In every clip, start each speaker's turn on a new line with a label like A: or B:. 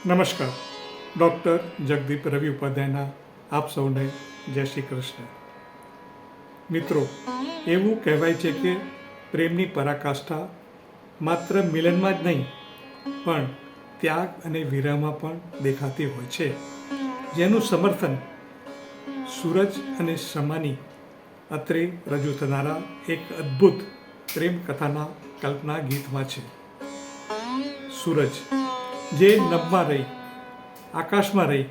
A: નમસ્કાર. ડૉક્ટર જગદીપ રવિ ઉપાધ્યાયના આપ સૌને જય શ્રી કૃષ્ણ. મિત્રો, એવું કહેવાય છે કે પ્રેમની પરાકાષ્ઠા માત્ર મિલનમાં જ નહીં પણ ત્યાગ અને વિરહમાં પણ દેખાતી હોય છે, જેનું સમર્થન સૂરજ અને શમાની અત્રે રજૂ થનારા એક અદ્ભુત પ્રેમ કથાના કલ્પના ગીતમાં છે. સૂરજ જે નભમાં રહી, આકાશમાં રહી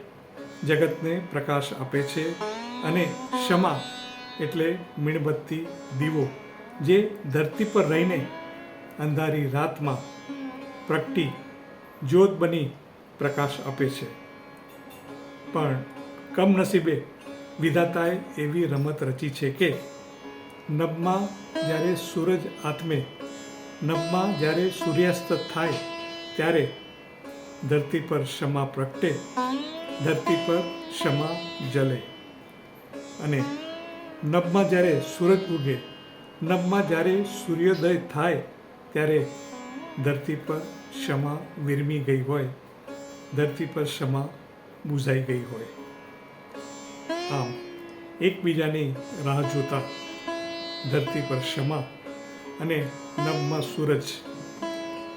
A: જગતને પ્રકાશ આપે છે, અને ક્ષમા એટલે મીણબત્તી દીવો જે ધરતી પર રહીને અંધારી રાતમાં પ્રગટી જ્યોત બની પ્રકાશ આપે છે. પણ કમનસીબે વિધાતાએ એવી રમત રચી છે કે નભમાં જ્યારે સૂરજ આથમે, નભમાં જ્યારે સૂર્યાસ્ત થાય ત્યારે ધરતી પર ક્ષમા પ્રગટે, ધરતી પર ક્ષમા જલે. અને નભમાં જ્યારે સૂરજ ઉગે, નભમાં જ્યારે સૂર્યોદય થાય ત્યારે ધરતી પર ક્ષમા વિરમી ગઈ હોય, ધરતી પર ક્ષમા બુઝાઈ ગઈ હોય. આમ એકબીજાની રાહ જોતા ધરતી પર ક્ષમા અને નભમાં સૂરજ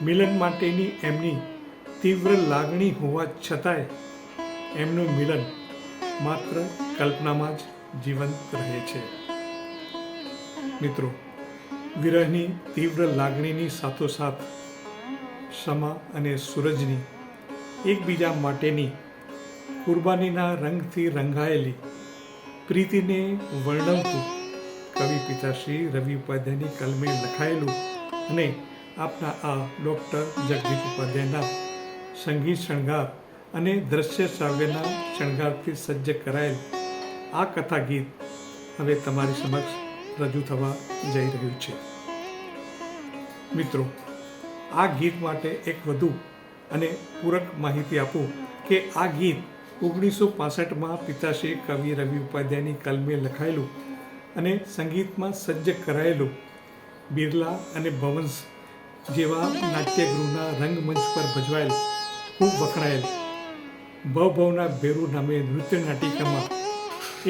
A: મિલન માટેની એમની તીવ્ર લાગણી હોવા છતાંય એમનું મિલન માત્ર કલ્પનામાં જ જીવંત રહે છે. મિત્રો, વિરહની તીવ્ર લાગણીની સાથોસાથ ક્ષમા અને સૂરજની એકબીજા માટેની કુરબાનીના રંગથી રંગાયેલી પ્રીતિને વર્ણવતું કવિ પિતાશ્રી રવિ ઉપાધ્યાયની કલમે લખાયેલું અને આપના આ ડૉક્ટર જગદીપ ઉપાધ્યાયના સંગીત શણગાર અને દ્રશ્ય શ્રાવ્યના શણગારથી સજ્જ કરાયેલ આ કથા ગીત હવે તમારી સમક્ષ રજૂ થવા જઈ રહ્યું છે. મિત્રો, આ ગીત માટે એક વધુ અને પૂરક માહિતી આપું કે આ ગીત 1965માં પિતાશ્રી કવિ રવિ ઉપાધ્યાયની કલમે લખાયેલું અને સંગીતમાં સજ્જ કરાયેલું બિરલા અને ભવંસ જેવા નાટ્યગૃહના રંગમંચ પર ભજવાયેલ ખૂબ વખણાયેલ ભવભવના ભેરુ નામે નૃત્ય નાટિકામાં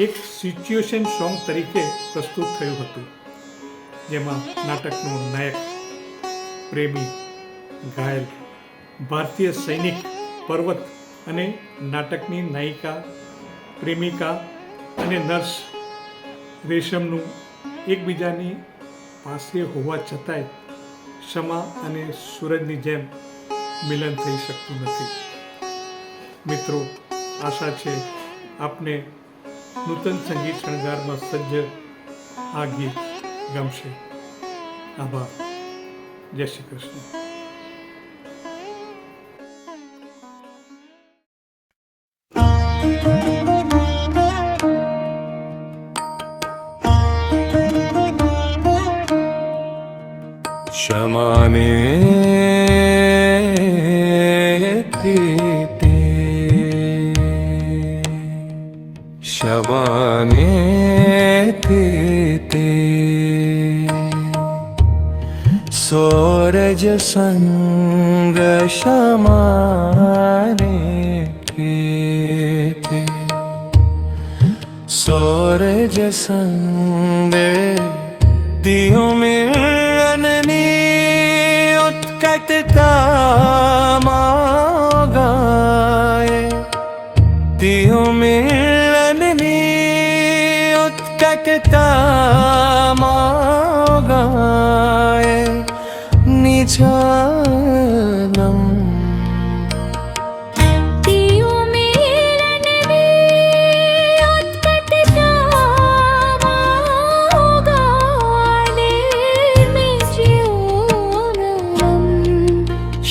A: એક સિચ્યુએશન સોંગ તરીકે પ્રસ્તુત થયું હતું, જેમાં નાટકનો નાયક પ્રેમી, ઘાયલ ભારતીય સૈનિક પર્વત અને નાટકની નાયિકા પ્રેમિકા અને નર્સ રેશમનું એકબીજાની પાસે હોવા છતાંય ક્ષમા અને સૂરજની જેમ મિલન થઈ શકતું નથી. મિત્રો, આશા છે આપને નૂતન સંગીત શણગારમાં સજ્જ આ ગીત ગમશે. આભાર. જય શ્રી કૃષ્ણ.
B: क्षमाने प्रीते, क्षमाने प्रीते, सूरज संग क्षमाने प्रीते, सूरज संग दियो में गाए, दियो मिलनी उत्कटता गाए, निजानम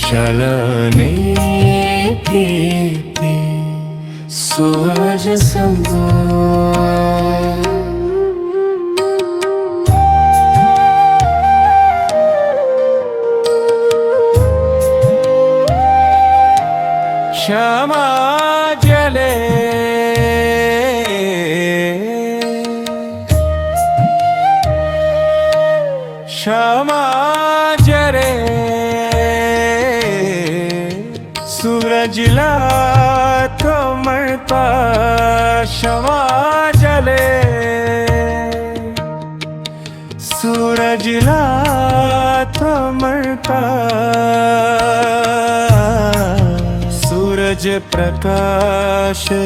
B: चलने प्रीति सूरज संग क्षमा जले, क्षमा जरे, सूरज सूरजला थमता क्षमा जले सूरजला थमता सूरज प्रकाशे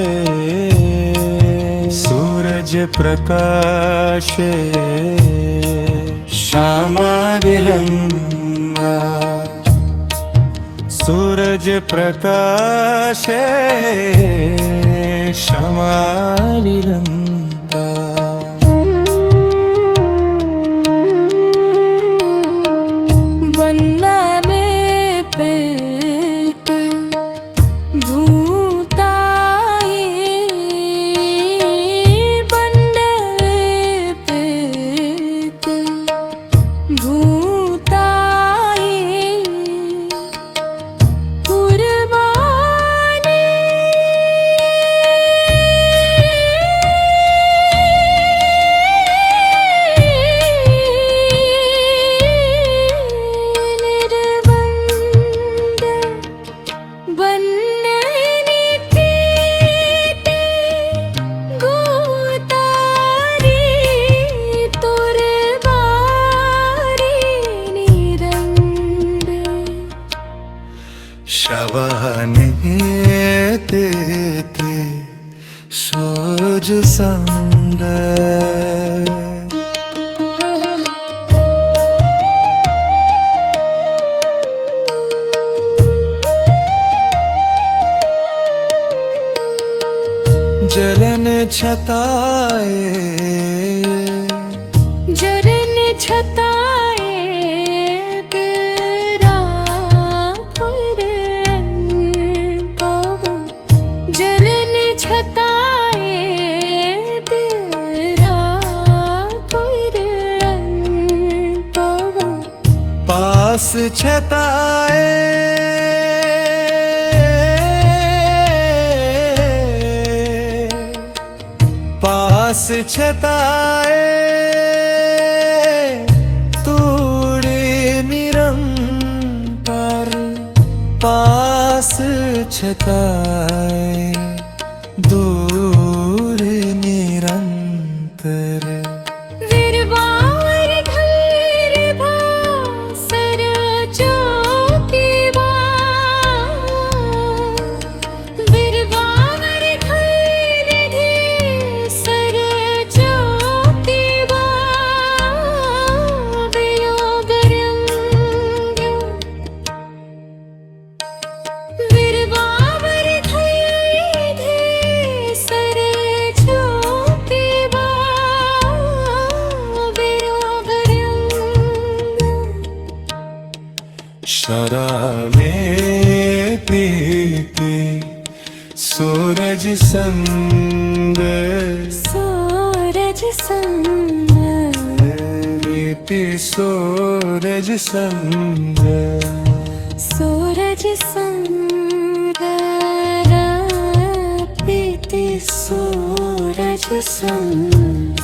B: सूरज प्रकाशे श्यामा विलंबा सूरज प्रकाशे क्षमा विलंबा
C: वन्ना में पेट भूताई वन्ना में पेट भूताई कुर्बानी निर्बंध बनने पीते गोतारी तुरबारी निरंद
B: शवाने देते सोज संग जलन छताए
C: जरन छताए तेरा पुरन पावा जरन छताए तेरा पुरन पावा
B: पास छताए पास छताए तूड़े निरंतर पास छताए दूर निरंतर
C: विरवार घर भासर ज्योतिबा विरवार घर सर ज्योतिबा वियोग रंग विरवार घर सर ज्योतिबा वियोग रंग
B: शराबे पीते सूरज संग
C: सूरज संग
B: पीते सूरज संग
C: सूरज संग पीते सूरज संग